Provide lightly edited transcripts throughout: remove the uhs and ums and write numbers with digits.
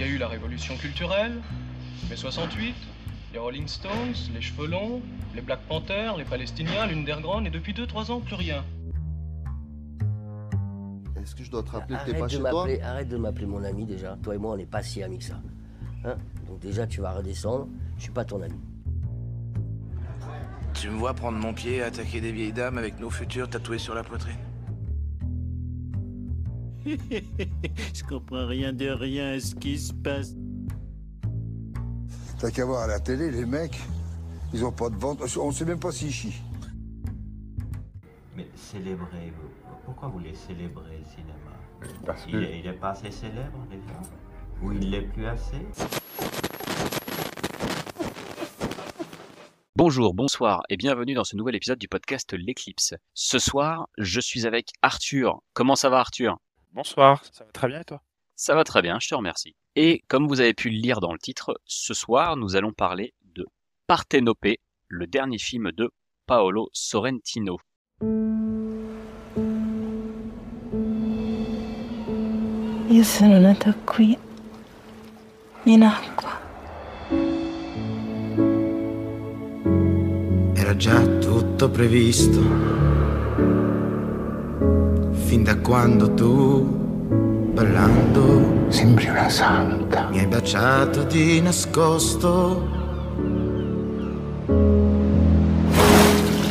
y a eu la révolution culturelle, mai 68, les Rolling Stones, les Cheveux Longs, les Black Panthers, les Palestiniens, l'Underground, et depuis 2-3 ans, plus rien. Est-ce que je dois te rappeler que t'es pas chez toi? Arrête de m'appeler mon ami déjà. Toi et moi, on n'est pas si amis que ça. Hein? Donc déjà, tu vas redescendre. Je suis pas ton ami. Tu me vois prendre mon pied et attaquer des vieilles dames avec nos futurs tatoués sur la poitrine? Je comprends rien de rien à ce qui se passe. T'as qu'à voir à la télé, les mecs, ils ont pas de ventre. On sait même pas s'ils chient. Mais célébrer, pourquoi vous voulez célébrer le cinéma? Parce que... Il est pas assez célèbre déjà? Ou il l'est plus assez? Bonjour, bonsoir et bienvenue dans ce nouvel épisode du podcast L'Éclipse. Ce soir, je suis avec Arthur. Comment ça va Arthur? Bonsoir, ça va très bien et toi? Ça va très bien, je te remercie. Et comme vous avez pu le lire dans le titre, ce soir nous allons parler de Partenope, le dernier film de Paolo Sorrentino. Io sono nata qui, in acqua. Era già tutto previsto, fin da quando tu, ballando, Sembri una santa. mi hai baciato di nascosto.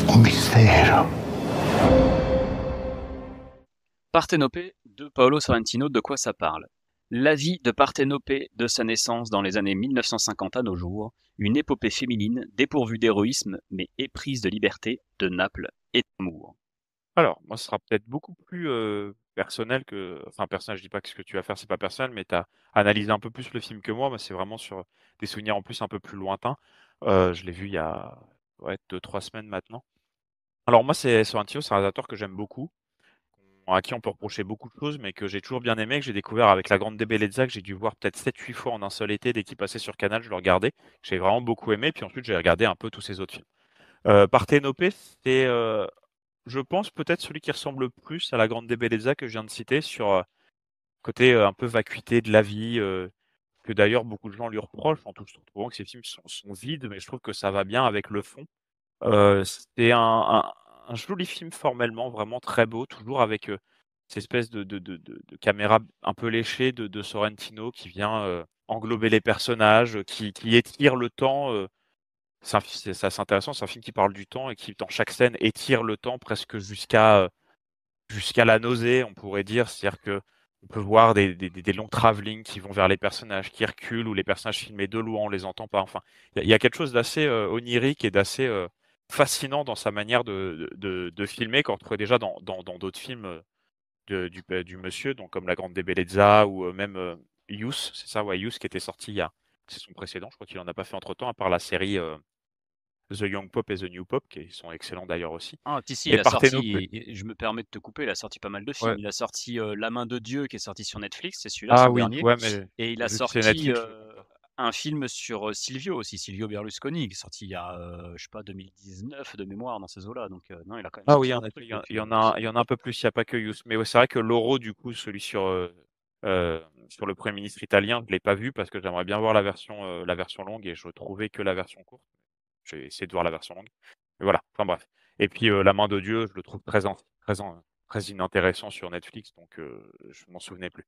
Un mistero. Partenope de Paolo Sorrentino, de quoi ça parle? La vie de Partenope de sa naissance dans les années 1950 à nos jours, une épopée féminine dépourvue d'héroïsme mais éprise de liberté, de Naples et d'amour. Alors, moi, ce sera peut-être beaucoup plus personnel que... Enfin, personnel, je dis pas que ce que tu vas faire, c'est pas personnel, mais tu as analysé un peu plus le film que moi. Moi, c'est vraiment sur des souvenirs en plus un peu plus lointains. Je l'ai vu il y a 2-3 semaines maintenant. Alors moi, c'est Sorrentino, c'est un réalisateur que j'aime beaucoup, à qui on peut reprocher beaucoup de choses, mais que j'ai toujours bien aimé, que j'ai découvert avec La Grande Bellezza, que j'ai dû voir peut-être 7-8 fois en un seul été. Dès qu'il passait sur Canal, je le regardais. J'ai vraiment beaucoup aimé, puis ensuite j'ai regardé un peu tous ses autres films. Partenope, c'est, je pense, peut-être celui qui ressemble le plus à La Grande Bellezza que je viens de citer, sur côté un peu vacuité de la vie, que d'ailleurs beaucoup de gens lui reprochent, en tout trouvant que ces films sont vides, mais je trouve que ça va bien avec le fond. C'est un joli film formellement, vraiment très beau, toujours avec cette espèce de caméra un peu léchée de Sorrentino qui vient englober les personnages, qui étire le temps. C'est assez intéressant, c'est un film qui parle du temps et qui, dans chaque scène, étire le temps presque jusqu'à la nausée, on pourrait dire. C'est-à-dire que on peut voir des longs travelling qui vont vers les personnages, qui reculent, ou les personnages filmés de loin, on les entend pas. Enfin, il y a quelque chose d'assez onirique et d'assez fascinant dans sa manière de filmer, qu'on retrouvait déjà dans d'autres films du monsieur, donc comme La Grande Bellezza ou même Youth, c'est ça, ouais, Youth qui était sorti c'est son précédent, je crois qu'il en a pas fait entre-temps, à part la série The Young Pop et The New Pop, qui sont excellents d'ailleurs aussi. Ah, si, Et il a Partenope, sorti, je me permets de te couper, il a sorti pas mal de films. ouais. Il a sorti La Main de Dieu qui est sorti sur Netflix, c'est celui-là, Ah son oui, dernier. ouais, mais Et il a vu que c'est sorti Netflix, je le vois pas. un film sur Silvio aussi, Silvio Berlusconi, qui est sorti il y a, je sais pas, 2019 de mémoire dans ces eaux-là. Donc non, il a quand même Ah oui, sorti en un effet, truc il y, en- il depuis. y en a, il y en a un peu plus, il n'y a pas que Youth. Mais ouais, c'est vrai que Loro, du coup, celui sur le Premier ministre italien, je l'ai pas vu parce que j'aimerais bien voir la version longue et je trouvais que la version courte. J'ai essayé de voir la version longue. Mais voilà, enfin bref. Et puis La Main de Dieu, je le trouve très inintéressant sur Netflix, donc je m'en souvenais plus.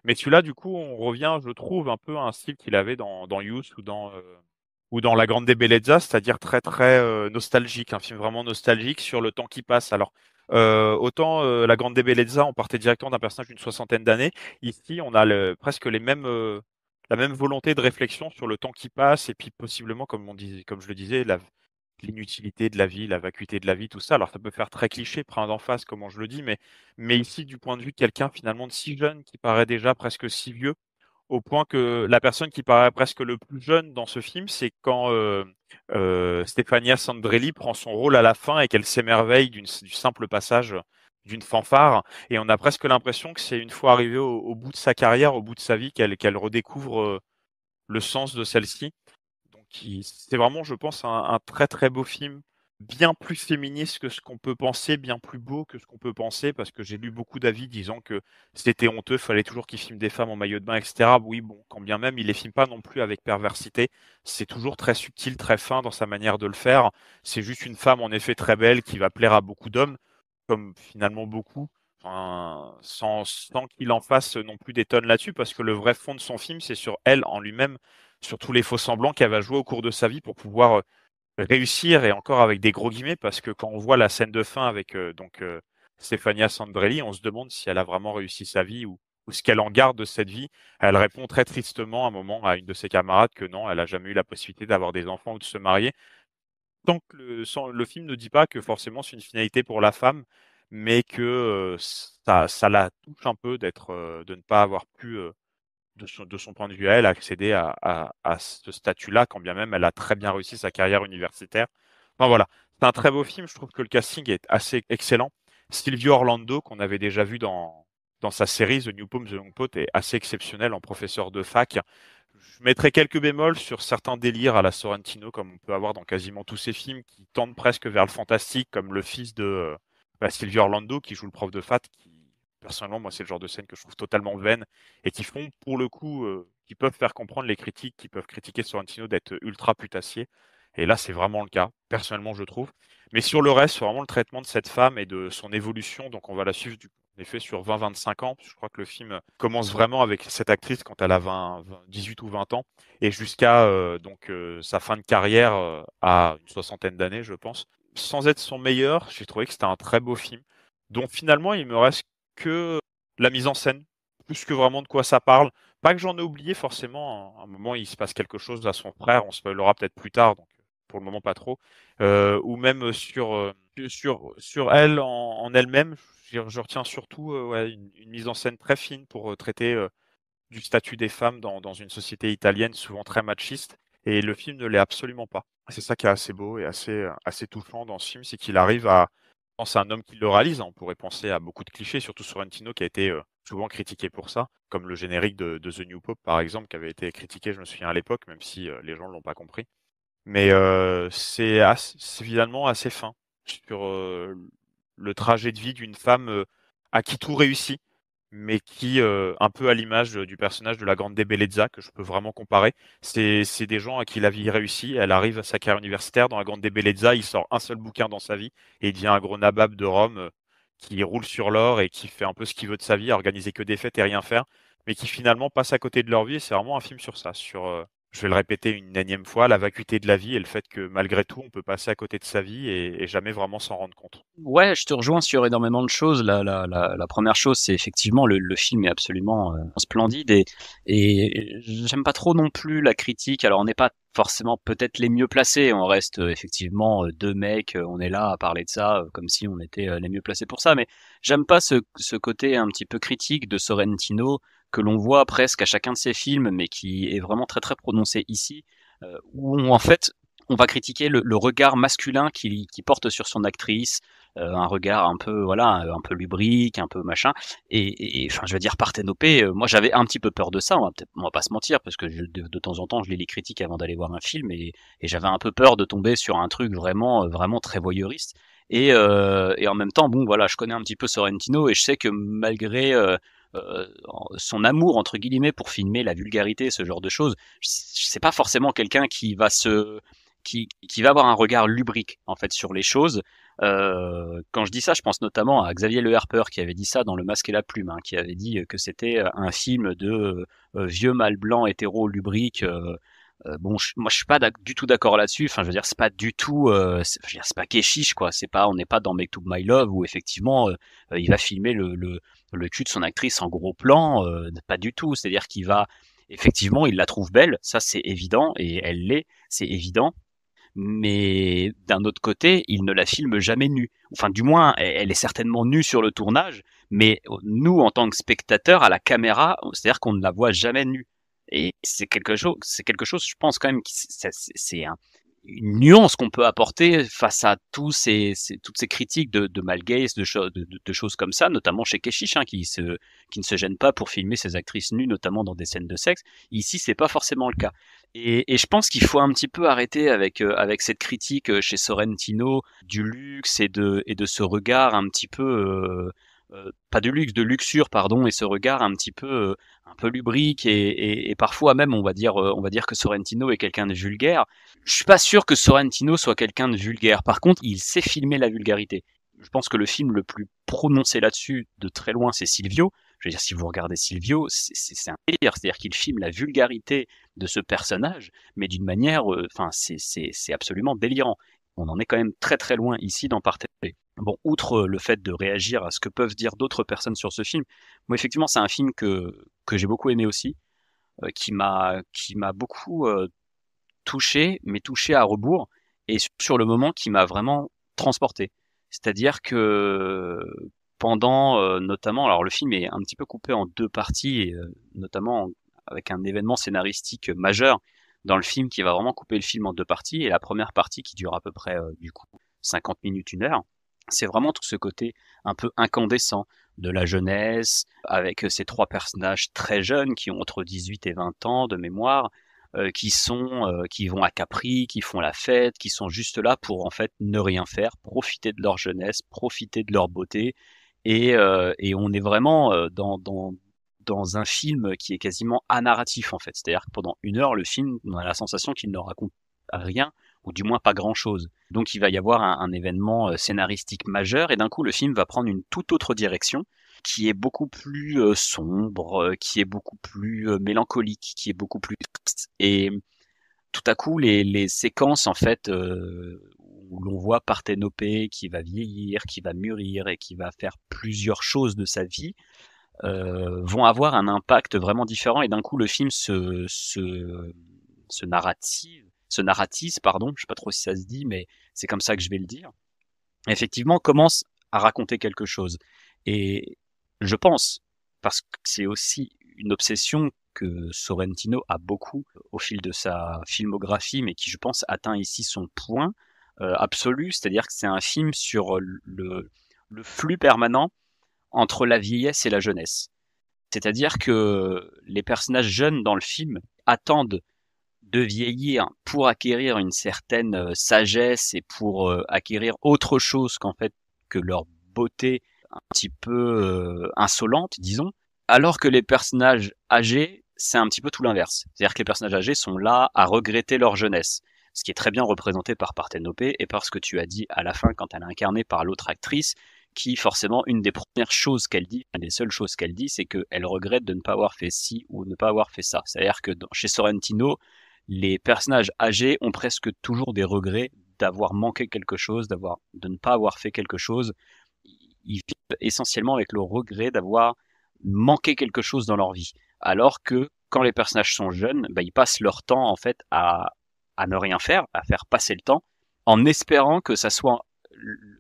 Mais celui-là, du coup, on revient, je trouve, un peu à un style qu'il avait dans Youth ou dans La Grande Bellezza, c'est-à-dire très très nostalgique, un film vraiment nostalgique sur le temps qui passe. Alors, autant La Grande Bellezza, on partait directement d'un personnage d'une soixantaine d'années. Ici, on a presque la même volonté de réflexion sur le temps qui passe et puis possiblement, comme je le disais, l'inutilité de la vie, la vacuité de la vie, tout ça. Alors ça peut faire très cliché, prendre en face, comment je le dis, mais ici, du point de vue de quelqu'un finalement de si jeune, qui paraît déjà presque si vieux, au point que la personne qui paraît presque le plus jeune dans ce film, c'est quand Stefania Sandrelli prend son rôle à la fin et qu'elle s'émerveille du simple passage d'une fanfare. Et on a presque l'impression que c'est une fois arrivée au bout de sa carrière, au bout de sa vie, qu'elle redécouvre le sens de celle-ci. Donc c'est vraiment, je pense, un très très beau film bien plus féministe que ce qu'on peut penser, bien plus beau que ce qu'on peut penser, parce que j'ai lu beaucoup d'avis disant que c'était honteux, fallait toujours qu'il filme des femmes en maillot de bain, etc. Oui, bon, quand bien même, il les filme pas non plus avec perversité. C'est toujours très subtil, très fin dans sa manière de le faire. C'est juste une femme, en effet, très belle, qui va plaire à beaucoup d'hommes, comme finalement beaucoup. Enfin, sans qu'il en fasse non plus des tonnes là-dessus, parce que le vrai fond de son film, c'est sur elle en lui-même, sur tous les faux semblants qu'elle va jouer au cours de sa vie pour pouvoir réussir, et encore avec des gros guillemets, parce que quand on voit la scène de fin avec Stefania Sandrelli, on se demande si elle a vraiment réussi sa vie ou ce qu'elle en garde de cette vie. Elle répond très tristement à un moment à une de ses camarades que non, elle a jamais eu la possibilité d'avoir des enfants ou de se marier. Tant que le film ne dit pas que forcément c'est une finalité pour la femme, mais que ça la touche un peu de ne pas avoir pu de son point de vue à elle, accéder à ce statut-là, quand bien même elle a très bien réussi sa carrière universitaire. Enfin voilà, c'est un très beau film, je trouve que le casting est assez excellent. Silvio Orlando, qu'on avait déjà vu dans sa série The New Poem, The Long Pot, est assez exceptionnel en professeur de fac. Je mettrai quelques bémols sur certains délires à la Sorrentino, comme on peut avoir dans quasiment tous ses films, qui tendent presque vers le fantastique, comme le fils de Silvio Orlando, qui joue le prof de fac, qui personnellement, moi, c'est le genre de scène que je trouve totalement vaine et qui font, pour le coup, qui peuvent faire comprendre les critiques, qui peuvent critiquer Sorrentino d'être ultra putassier. Et là, c'est vraiment le cas, personnellement, je trouve. Mais sur le reste, sur vraiment le traitement de cette femme et de son évolution, donc on va la suivre en effet sur 20-25 ans. Je crois que le film commence vraiment avec cette actrice quand elle a 18 ou 20 ans et jusqu'à sa fin de carrière à une soixantaine d'années, je pense. Sans être son meilleur, j'ai trouvé que c'était un très beau film, dont finalement il me reste que la mise en scène, plus que vraiment de quoi ça parle. Pas que j'en ai oublié forcément, à un moment il se passe quelque chose à son frère, on spoilera peut-être plus tard, donc pour le moment pas trop. Ou même sur elle en elle-même, je retiens surtout une mise en scène très fine pour traiter du statut des femmes dans une société italienne souvent très machiste, et le film ne l'est absolument pas. C'est ça qui est assez beau et assez touchant dans ce film, c'est qu'il arrive à... C'est un homme qui le réalise, hein. On pourrait penser à beaucoup de clichés, surtout Sorrentino qui a été souvent critiqué pour ça, comme le générique de The New Pope par exemple, qui avait été critiqué, je me souviens à l'époque, même si les gens ne l'ont pas compris. Mais c'est finalement assez fin sur le trajet de vie d'une femme à qui tout réussit, mais qui, un peu à l'image du personnage de la Grande Bellezza, que je peux vraiment comparer, c'est des gens à qui la vie réussit. Elle arrive à sa carrière universitaire. Dans la Grande Bellezza, il sort un seul bouquin dans sa vie et il devient un gros nabab de Rome qui roule sur l'or et qui fait un peu ce qu'il veut de sa vie, à organiser que des fêtes et rien faire, mais qui finalement passe à côté de leur vie. Et c'est vraiment un film sur ça, sur je vais le répéter une énième fois, la vacuité de la vie et le fait que malgré tout, on peut passer à côté de sa vie et jamais vraiment s'en rendre compte. Ouais, je te rejoins sur énormément de choses. La première chose, c'est effectivement le film est absolument splendide et j'aime pas trop non plus la critique. Alors on n'est pas forcément peut-être les mieux placés. On reste effectivement deux mecs. On est là à parler de ça comme si on était les mieux placés pour ça. Mais j'aime pas ce côté un petit peu critique de Sorrentino que l'on voit presque à chacun de ses films, mais qui est vraiment très très prononcé ici, où en fait on va critiquer le regard masculin qui porte sur son actrice, un regard un peu un peu lubrique, un peu machin. Et enfin, je veux dire, Parthénopée, moi j'avais un petit peu peur de ça. On va pas se mentir, parce que de temps en temps je lis les critiques avant d'aller voir un film, et j'avais un peu peur de tomber sur un truc vraiment vraiment très voyeuriste. Et en même temps, bon voilà, je connais un petit peu Sorrentino et je sais que malgré son amour entre guillemets pour filmer la vulgarité, ce genre de choses, c'est pas forcément quelqu'un qui va qui va avoir un regard lubrique en fait sur les choses. Quand je dis ça, je pense notamment à Xavier Le Harper qui avait dit ça dans Le Masque et la Plume, hein, qui avait dit que c'était un film de vieux mâle blanc hétéro lubrique. Bon, moi je suis pas du tout d'accord là-dessus. Enfin, je veux dire, c'est pas du tout, c'est pas Keshish quoi. On n'est pas dans Make to My Love où effectivement il va filmer le cul de son actrice en gros plan. Pas du tout. C'est-à-dire qu'il va effectivement, il la trouve belle, ça c'est évident, et elle l'est, c'est évident. Mais d'un autre côté, il ne la filme jamais nue. Enfin, du moins, elle est certainement nue sur le tournage, mais nous, en tant que spectateurs, à la caméra, c'est-à-dire qu'on ne la voit jamais nue. Et c'est quelque chose, je pense quand même, une nuance qu'on peut apporter face à toutes ces critiques de male gaze, de choses comme ça, notamment chez Keshish, qui ne se gêne pas pour filmer ses actrices nues, notamment dans des scènes de sexe. Ici, c'est pas forcément le cas. Et je pense qu'il faut un petit peu arrêter avec cette critique chez Sorrentino du luxe et de ce regard un petit peu pas de luxe, de luxure, pardon, et ce regard un peu lubrique et parfois même on va dire que Sorrentino est quelqu'un de vulgaire. Je suis pas sûr que Sorrentino soit quelqu'un de vulgaire. Par contre, il sait filmer la vulgarité. Je pense que le film le plus prononcé là-dessus, de très loin, c'est Silvio. Je veux dire, si vous regardez Silvio, c'est un délire. C'est-à-dire qu'il filme la vulgarité de ce personnage, mais d'une manière, c'est absolument délirant. On en est quand même très très loin ici dans Partez Nopé. Bon, outre le fait de réagir à ce que peuvent dire d'autres personnes sur ce film, moi effectivement c'est un film que j'ai beaucoup aimé aussi, qui m'a beaucoup touché, mais touché à rebours, et sur le moment qui m'a vraiment transporté. C'est-à-dire que pendant notamment, alors le film est un petit peu coupé en deux parties, et, notamment avec un événement scénaristique majeur dans le film qui va vraiment couper le film en deux parties, et la première partie qui dure à peu près du coup 50 minutes, 1 heure. C'est vraiment tout ce côté un peu incandescent de la jeunesse, avec ces trois personnages très jeunes qui ont entre 18 et 20 ans de mémoire, qui vont à Capri, qui font la fête, qui sont juste là pour en fait ne rien faire, profiter de leur jeunesse, profiter de leur beauté, et on est vraiment dans un film qui est quasiment anarratif en fait. C'est-à-dire que pendant 1 heure, le film, on a la sensation qu'il ne raconte rien, ou du moins pas grand-chose. Donc il va y avoir un événement scénaristique majeur, et d'un coup le film va prendre une toute autre direction, qui est beaucoup plus sombre, qui est beaucoup plus mélancolique, qui est beaucoup plus triste. Et tout à coup les séquences en fait où l'on voit Partez Nopé qui va vieillir, qui va mûrir et qui va faire plusieurs choses de sa vie, vont avoir un impact vraiment différent, et d'un coup le film se narratise, pardon, je sais pas trop si ça se dit, mais c'est comme ça que je vais le dire, effectivement commence à raconter quelque chose. Et je pense, parce que c'est aussi une obsession que Sorrentino a beaucoup au fil de sa filmographie, mais qui je pense atteint ici son point absolu, c'est-à-dire que c'est un film sur le flux permanent entre la vieillesse et la jeunesse. C'est-à-dire que les personnages jeunes dans le film attendent de vieillir pour acquérir une certaine sagesse et pour acquérir autre chose qu'en fait que leur beauté un petit peu insolente, disons, alors que les personnages âgés, c'est un petit peu tout l'inverse. C'est-à-dire que les personnages âgés sont là à regretter leur jeunesse, ce qui est très bien représenté par Partez Nopé et par ce que tu as dit à la fin quand elle est incarnée par l'autre actrice, qui forcément, une des premières choses qu'elle dit, une des seules choses qu'elle dit, c'est qu'elle regrette de ne pas avoir fait ci ou de ne pas avoir fait ça. C'est-à-dire que chez Sorrentino, les personnages âgés ont presque toujours des regrets d'avoir manqué quelque chose, de ne pas avoir fait quelque chose. Ils vivent essentiellement avec le regret d'avoir manqué quelque chose dans leur vie. Alors que quand les personnages sont jeunes, ils passent leur temps en fait à ne rien faire, à faire passer le temps, en espérant que ça soit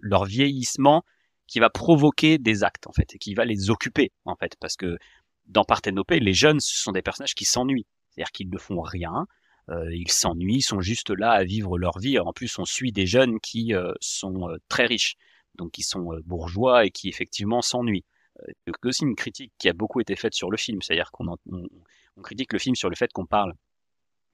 leur vieillissement qui va provoquer des actes en fait, et qui va les occuper en fait, parce que dans Partez Nopé, les jeunes, ce sont des personnages qui s'ennuient, c'est-à-dire qu'ils ne font rien. Ils s'ennuient, ils sont juste là à vivre leur vie. En plus, on suit des jeunes qui sont très riches, donc qui sont bourgeois et qui effectivement s'ennuient. C'est aussi une critique qui a beaucoup été faite sur le film, c'est-à-dire qu'on critique le film sur le fait qu'on parle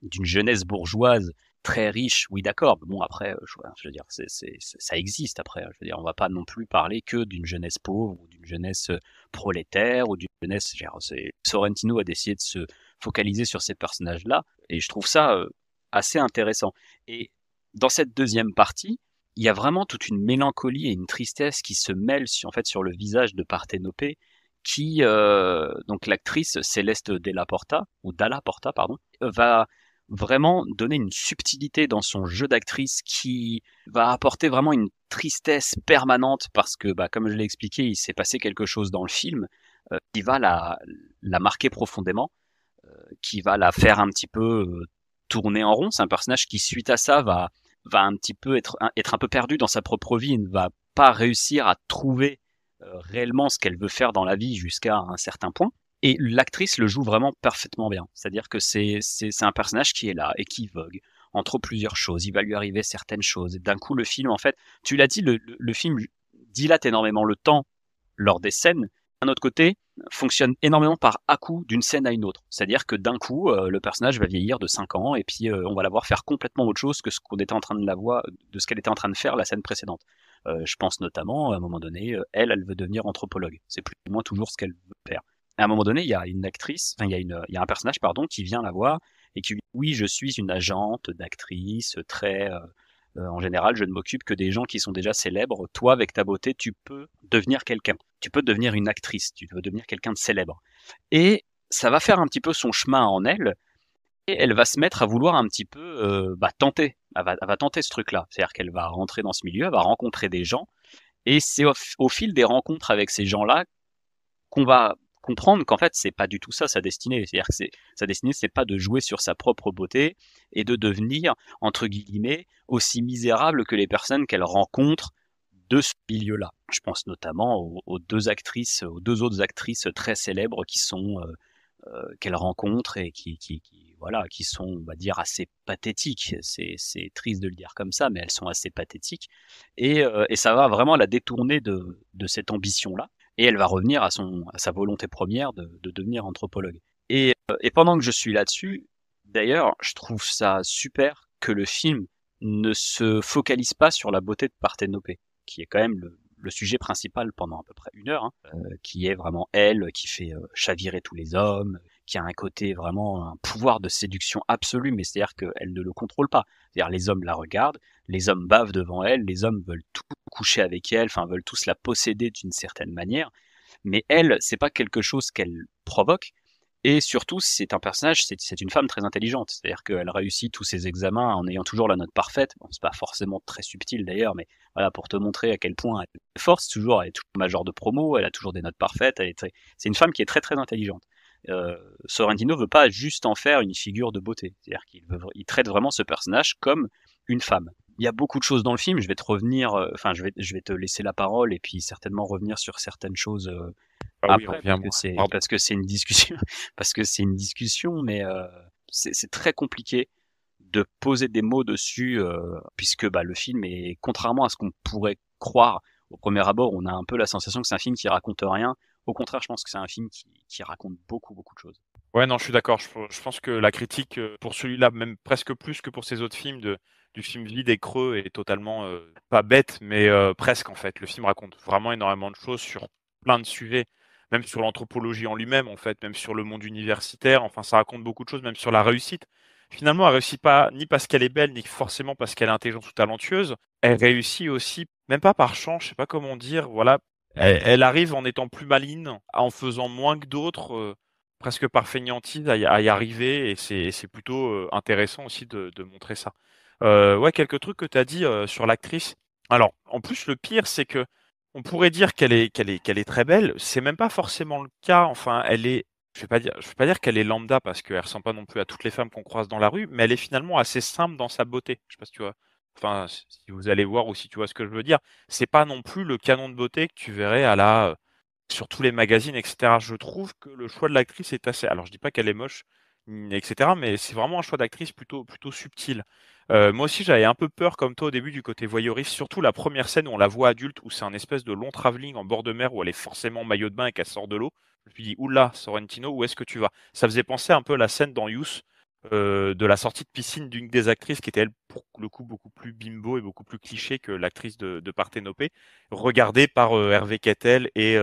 d'une jeunesse bourgeoise très riche. Oui, d'accord. Bon, après, je veux dire, ça existe. Après, je veux dire, on va pas non plus parler que d'une jeunesse pauvre ou d'une jeunesse prolétaire ou d'une jeunesse. Sorrentino a décidé de se focaliser sur ces personnages-là, et je trouve ça assez intéressant. Et dans cette deuxième partie, il y a vraiment toute une mélancolie et une tristesse qui se mêlent sur le visage de Partez Nopé, qui donc l'actrice Céleste Dalla Porta va vraiment donner une subtilité dans son jeu d'actrice qui va apporter vraiment une tristesse permanente, parce que comme je l'ai expliqué, il s'est passé quelque chose dans le film qui va la marquer profondément, qui va la faire un petit peu tourner en rond. C'est un personnage qui, suite à ça, va un petit peu être un peu perdu dans sa propre vie, et ne va pas réussir à trouver réellement ce qu'elle veut faire dans la vie jusqu'à un certain point. Et l'actrice le joue vraiment parfaitement bien. C'est-à-dire que c'est un personnage qui est là et qui vogue entre plusieurs choses. Il va lui arriver certaines choses. Et d'un coup, le film, en fait, tu l'as dit, le film dilate énormément le temps lors des scènes. D'un autre côté, fonctionne énormément par à-coup d'une scène à une autre. C'est-à-dire que d'un coup, le personnage va vieillir de 5 ans et puis on va la voir faire complètement autre chose que ce qu'on était en train de la voir, de ce qu'elle était en train de faire la scène précédente. Je pense notamment, à un moment donné, elle veut devenir anthropologue. C'est plus ou moins toujours ce qu'elle veut faire. À un moment donné, il y a une actrice, enfin, il y a un personnage, pardon, qui vient la voir et qui lui dit, oui, je suis une agente d'actrice très, en général, je ne m'occupe que des gens qui sont déjà célèbres. Toi, avec ta beauté, tu peux devenir quelqu'un. Tu peux devenir une actrice. Tu peux devenir quelqu'un de célèbre. Et ça va faire un petit peu son chemin en elle. Et elle va se mettre à vouloir un petit peu tenter. Elle va tenter ce truc-là. C'est-à-dire qu'elle va rentrer dans ce milieu, elle va rencontrer des gens. Et c'est au fil des rencontres avec ces gens-là qu'on va comprendre qu'en fait, c'est pas du tout ça sa destinée. C'est-à-dire que sa destinée, c'est pas de jouer sur sa propre beauté et de devenir, entre guillemets, aussi misérable que les personnes qu'elle rencontre de ce milieu-là. Je pense notamment aux deux autres actrices très célèbres qui sont qu'elle rencontre et qui sont, on va dire, assez pathétiques. C'est triste de le dire comme ça, mais elles sont assez pathétiques. Et ça va vraiment la détourner de cette ambition-là. Et elle va revenir à sa volonté première de devenir anthropologue. Et pendant que je suis là-dessus, d'ailleurs, je trouve ça super que le film ne se focalise pas sur la beauté de Parthénopée, qui est quand même le sujet principal pendant à peu près 1 heure, qui est vraiment elle, qui fait chavirer tous les hommes, qui a un côté vraiment, un pouvoir de séduction absolu, mais c'est-à-dire qu'elle ne le contrôle pas. C'est-à-dire les hommes la regardent, les hommes bavent devant elle, les hommes veulent tout coucher avec elle, enfin veulent tous la posséder d'une certaine manière, mais elle, c'est pas quelque chose qu'elle provoque. Et surtout, c'est un personnage, c'est une femme très intelligente. C'est-à-dire qu'elle réussit tous ses examens en ayant toujours la note parfaite. Bon, c'est pas forcément très subtil d'ailleurs, mais voilà, pour te montrer à quel point elle est forte, elle est toujours majeure de promo, elle a toujours des notes parfaites, c'est une femme qui est très très intelligente. Sorrentino veut pas juste en faire une figure de beauté. C'est-à-dire qu'il traite vraiment ce personnage comme une femme. Il y a beaucoup de choses dans le film, je vais te laisser la parole et puis certainement revenir sur certaines choses après, parce que c'est une discussion, mais c'est très compliqué de poser des mots dessus, puisque le film est, contrairement à ce qu'on pourrait croire au premier abord, on a un peu la sensation que c'est un film qui raconte rien. Au contraire, je pense que c'est un film qui raconte beaucoup de choses. Ouais, non, je suis d'accord. Je pense que la critique pour celui-là, même presque plus que pour ces autres films, du film vide et creux, est totalement pas bête, mais presque en fait. Le film raconte vraiment énormément de choses sur plein de sujets, même sur l'anthropologie en lui-même, en fait, même sur le monde universitaire. Enfin, ça raconte beaucoup de choses, même sur la réussite. Finalement, elle réussit pas ni parce qu'elle est belle, ni forcément parce qu'elle est intelligente ou talentueuse. Elle réussit aussi, même pas par chance, je sais pas comment dire. Voilà, elle arrive en étant plus maligne, en faisant moins que d'autres. Presque par fainéantise à y arriver, et c'est plutôt intéressant aussi de montrer ça. Ouais, quelques trucs que tu as dit sur l'actrice. Alors, en plus, le pire, c'est que on pourrait dire qu'elle est très belle. C'est même pas forcément le cas. Enfin, je vais pas dire qu'elle est lambda parce qu'elle ressemble pas non plus à toutes les femmes qu'on croise dans la rue, mais elle est finalement assez simple dans sa beauté. Je sais pas si tu vois. Enfin, si vous allez voir ou si tu vois ce que je veux dire, c'est pas non plus le canon de beauté que tu verrais sur tous les magazines, etc. Je trouve que le choix de l'actrice est assez... Alors, je dis pas qu'elle est moche, etc., mais c'est vraiment un choix d'actrice plutôt subtil. Moi aussi, j'avais un peu peur, comme toi, au début, du côté voyeuriste, surtout la première scène où on la voit adulte, où c'est un espèce de long travelling en bord de mer, où elle est forcément en maillot de bain et qu'elle sort de l'eau. Je me suis dit, oula, Sorrentino, où est-ce que tu vas? Ça faisait penser un peu à la scène dans Youth, de la sortie de piscine d'une des actrices qui était, elle, pour le coup, beaucoup plus bimbo et beaucoup plus cliché que l'actrice de Parthénopée, regardée par Hervé Kettel et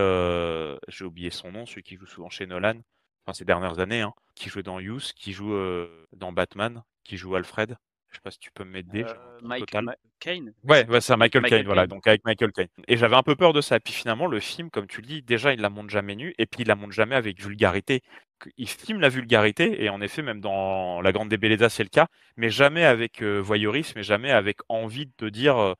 j'ai oublié son nom, celui qui joue souvent chez Nolan, enfin ces dernières années, qui joue dans Youth, qui joue dans Batman, qui joue Alfred. Je sais pas si tu peux m'aider. Michael Caine. Ouais, c'est Michael Caine, voilà, Caine. donc avec Michael Caine. Et j'avais un peu peur de ça. Et puis finalement, le film, comme tu le dis, déjà, il la montre jamais nue, et puis il la montre jamais avec vulgarité. Il filme la vulgarité, et en effet, même dans La Grande Débellezza, c'est le cas, mais jamais avec voyeurisme, et jamais avec envie de te dire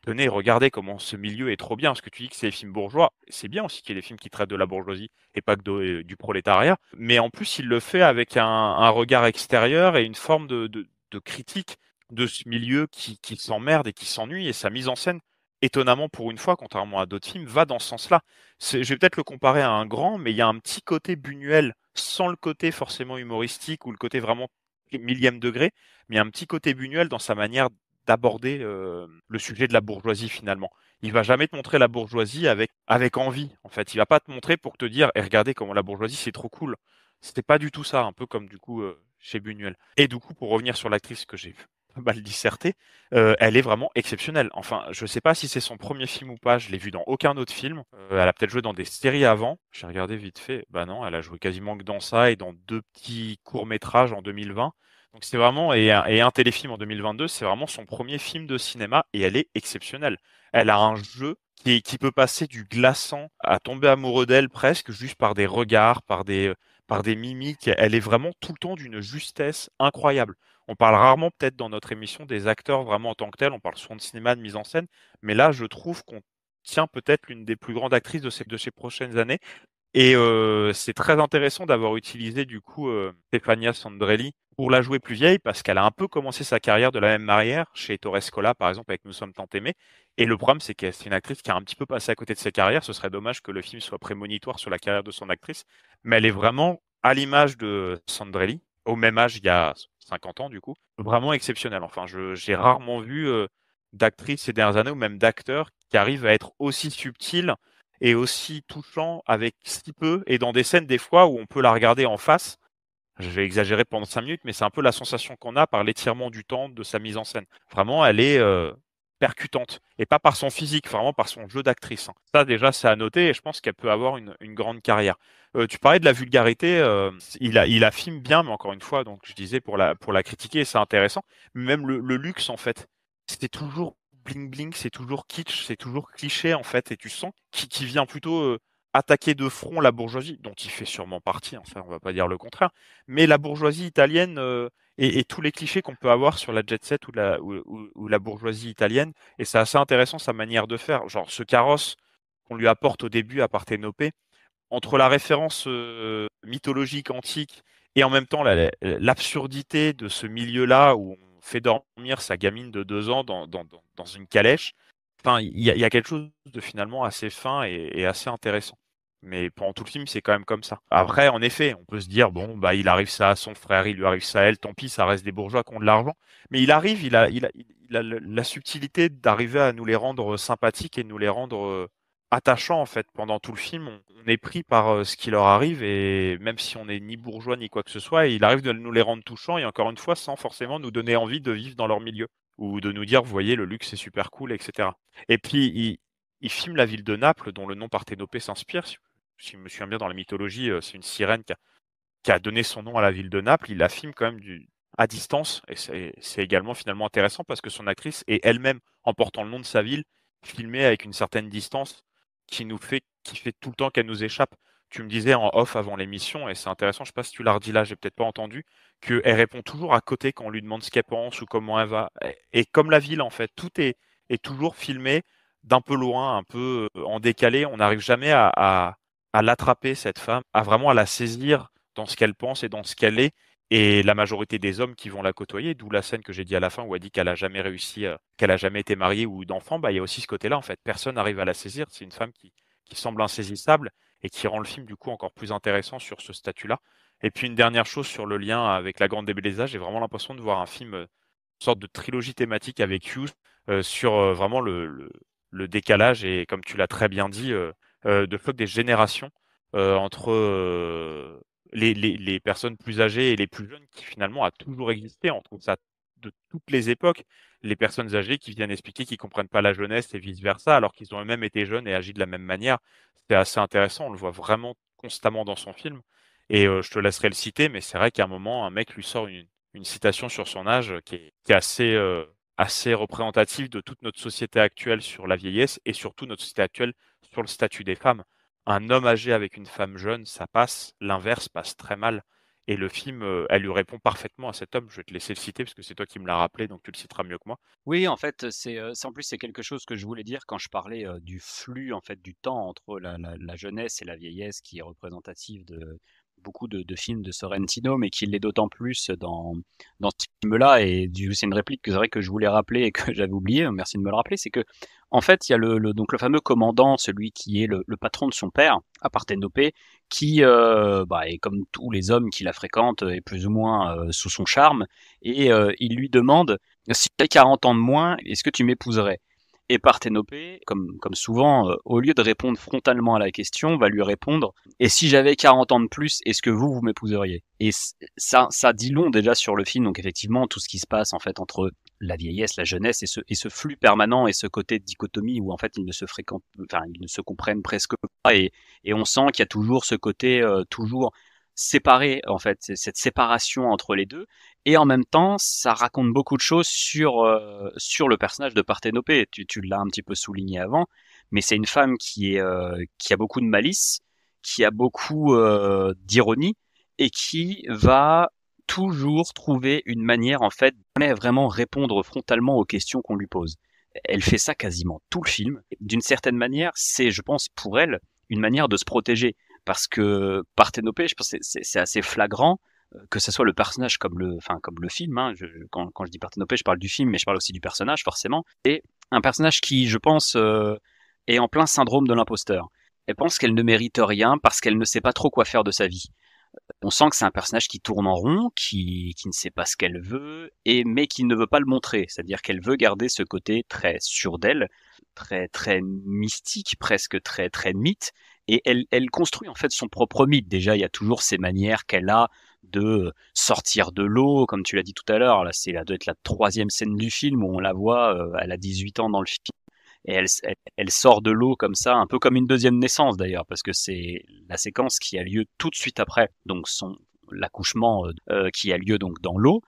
tenez, regardez comment ce milieu est trop bien. Parce que tu dis que c'est des films bourgeois, c'est bien aussi qu'il y ait des films qui traitent de la bourgeoisie et pas que du prolétariat. Mais en plus, il le fait avec un regard extérieur et une forme de critique de ce milieu qui s'emmerde et qui s'ennuie, et sa mise en scène, étonnamment pour une fois, contrairement à d'autres films, va dans ce sens-là. Je vais peut-être le comparer à un grand, mais il y a un petit côté Buñuel, sans le côté forcément humoristique ou le côté vraiment millième degré, mais il y a un petit côté Buñuel dans sa manière d'aborder le sujet de la bourgeoisie finalement. Il va jamais te montrer la bourgeoisie avec envie, en fait. Il va pas te montrer pour te dire, et regardez comment la bourgeoisie, c'est trop cool. C'était pas du tout ça, un peu comme du coup chez Buñuel. Et du coup, pour revenir sur l'actrice que j'ai pas mal disserté, elle est vraiment exceptionnelle. Enfin, je sais pas si c'est son premier film ou pas, je l'ai vu dans aucun autre film. Elle a peut-être joué dans des séries avant. J'ai regardé vite fait. Bah non, elle a joué quasiment que dans ça et dans 2 petits courts-métrages en 2020. Donc c'est vraiment, et un téléfilm en 2022, c'est vraiment son premier film de cinéma et elle est exceptionnelle. Elle a un jeu qui peut passer du glaçant à tomber amoureux d'elle presque juste par des regards, par des mimiques. Elle est vraiment tout le temps d'une justesse incroyable. On parle rarement peut-être dans notre émission des acteurs vraiment en tant que tels, on parle souvent de cinéma, de mise en scène, mais là je trouve qu'on tient peut-être l'une des plus grandes actrices de ces prochaines années. Et c'est très intéressant d'avoir utilisé du coup Stefania Sandrelli pour la jouer plus vieille parce qu'elle a un peu commencé sa carrière de la même manière chez Torres Scola par exemple avec Nous sommes tant aimés. Et le problème c'est que c'est une actrice qui a un petit peu passé à côté de sa carrière. Ce serait dommage que le film soit prémonitoire sur la carrière de son actrice, mais elle est vraiment à l'image de Sandrelli, au même âge il y a 50 ans du coup, vraiment exceptionnelle. Enfin, j'ai rarement vu d'actrices ces dernières années ou même d'acteurs qui arrivent à être aussi subtils et aussi touchant avec si peu et dans des scènes des fois où on peut la regarder en face. Je vais exagérer pendant 5 minutes, mais c'est un peu la sensation qu'on a par l'étirement du temps de sa mise en scène. Vraiment, elle est percutante et pas par son physique, vraiment par son jeu d'actrice. Hein. Ça déjà, c'est à noter et je pense qu'elle peut avoir une grande carrière. Tu parlais de la vulgarité, il affine bien, mais encore une fois, donc je disais pour la critiquer, c'est intéressant. Même le luxe en fait, c'était toujours bling bling, c'est toujours kitsch, c'est toujours cliché en fait, et tu sens qu'il vient plutôt attaquer de front la bourgeoisie, dont il fait sûrement partie, hein, ça on va pas dire le contraire, mais la bourgeoisie italienne et tous les clichés qu'on peut avoir sur la jet set ou la bourgeoisie italienne, et c'est assez intéressant sa manière de faire, genre ce carrosse qu'on lui apporte au début à Parthénopée, entre la référence mythologique antique et en même temps l'absurdité de ce milieu-là où on fait dormir sa gamine de 2 ans dans une calèche. Enfin, il y a quelque chose de finalement assez fin et assez intéressant. Mais pendant tout le film, c'est quand même comme ça. Après, en effet, on peut se dire, bon, bah, il arrive ça à son frère, il lui arrive ça à elle, tant pis, ça reste des bourgeois qui ont de l'argent. Mais il arrive, il a la subtilité d'arriver à nous les rendre sympathiques et nous les rendre attachants, en fait. Pendant tout le film, on est pris par ce qui leur arrive et même si on n'est ni bourgeois ni quoi que ce soit, il arrive de nous les rendre touchants et encore une fois, sans forcément nous donner envie de vivre dans leur milieu ou de nous dire, vous voyez, le luxe c'est super cool, etc. Et puis, il filme la ville de Naples, dont le nom Parthénopée s'inspire. Si je me souviens bien, dans la mythologie, c'est une sirène qui a donné son nom à la ville de Naples. Il la filme quand même à distance, et c'est également finalement intéressant parce que son actrice est elle-même, en portant le nom de sa ville, filmée avec une certaine distance qui fait tout le temps qu'elle nous échappe. Tu me disais en off avant l'émission, et c'est intéressant, je ne sais pas si tu l'as redit là, j'ai peut-être pas entendu, qu'elle répond toujours à côté quand on lui demande ce qu'elle pense ou comment elle va. Et comme la ville, en fait, tout est toujours filmé d'un peu loin, un peu en décalé. On n'arrive jamais à l'attraper, cette femme, à vraiment à la saisir dans ce qu'elle pense et dans ce qu'elle est. Et la majorité des hommes qui vont la côtoyer, d'où la scène que j'ai dit à la fin où elle dit qu'elle a jamais réussi, qu'elle a jamais été mariée ou d'enfant, bah, il y a aussi ce côté-là, en fait. Personne n'arrive à la saisir. C'est une femme qui semble insaisissable et qui rend le film, du coup, encore plus intéressant sur ce statut-là. Et puis, une dernière chose sur le lien avec La Grande Bellezza, j'ai vraiment l'impression de voir un film, une sorte de trilogie thématique avec Hughes, sur vraiment le décalage et, comme tu l'as très bien dit, de floc des générations entre les personnes plus âgées et les plus jeunes qui finalement a toujours existé. On trouve ça de toutes les époques. Les personnes âgées qui viennent expliquer qu'ils comprennent pas la jeunesse et vice-versa, alors qu'ils ont eux-mêmes été jeunes et agi de la même manière. C'est assez intéressant. On le voit vraiment constamment dans son film. Et je te laisserai le citer, mais c'est vrai qu'à un moment, un mec lui sort une citation sur son âge qui est assez représentative de toute notre société actuelle sur la vieillesse et surtout notre société actuelle sur le statut des femmes. Un homme âgé avec une femme jeune, ça passe, l'inverse passe très mal. Et le film, elle lui répond parfaitement à cet homme. Je vais te laisser le citer parce que c'est toi qui me l'as rappelé, donc tu le citeras mieux que moi. Oui, en fait, en plus, c'est quelque chose que je voulais dire quand je parlais du flux, en fait, du temps entre la jeunesse et la vieillesse qui est représentative de beaucoup de films de Sorrentino, mais qui l'est d'autant plus dans ce film-là. Et c'est une réplique que c'est vrai que je voulais rappeler et que j'avais oublié. Merci de me le rappeler. C'est que, En fait, il y a donc le fameux commandant, celui qui est le patron de son père, à Parthénopée, qui est comme tous les hommes qui la fréquentent, est plus ou moins sous son charme, et il lui demande si tu as 40 ans de moins, est-ce que tu m'épouserais? Et Parthénopée, comme souvent, au lieu de répondre frontalement à la question, va lui répondre et si j'avais 40 ans de plus, est-ce que vous m'épouseriez? Et ça dit long déjà sur le film. Donc effectivement, tout ce qui se passe en fait entre la vieillesse, la jeunesse et ce flux permanent et ce côté de dichotomie où en fait ils ne se comprennent presque pas et on sent qu'il y a toujours ce côté toujours séparé en fait, cette séparation entre les deux. Et en même temps, ça raconte beaucoup de choses sur le personnage de Parthénopée. Tu l'as un petit peu souligné avant, mais c'est une femme qui a beaucoup de malice, qui a beaucoup d'ironie et qui va toujours trouver une manière en fait de vraiment répondre frontalement aux questions qu'on lui pose. Elle fait ça quasiment tout le film. D'une certaine manière, c'est, je pense, pour elle, une manière de se protéger. Parce que Parthénopée, je pense que c'est assez flagrant, que ce soit le personnage comme le film. Hein, quand je dis Parthénopée, je parle du film, mais je parle aussi du personnage, forcément. Et un personnage qui, je pense, est en plein syndrome de l'imposteur. Elle pense qu'elle ne mérite rien parce qu'elle ne sait pas trop quoi faire de sa vie. On sent que c'est un personnage qui tourne en rond, qui ne sait pas ce qu'elle veut, mais qui ne veut pas le montrer. C'est-à-dire qu'elle veut garder ce côté très sûr d'elle, très très mystique, presque très très mythe. Et elle construit en fait son propre mythe. Déjà, il y a toujours ces manières qu'elle a de sortir de l'eau, comme tu l'as dit tout à l'heure. Là, doit être la 3e scène du film où on la voit. Elle a 18 ans dans le film et elle sort de l'eau comme ça, un peu comme une deuxième naissance d'ailleurs, parce que c'est la séquence qui a lieu tout de suite après. Donc l'accouchement qui a lieu donc dans l'eau.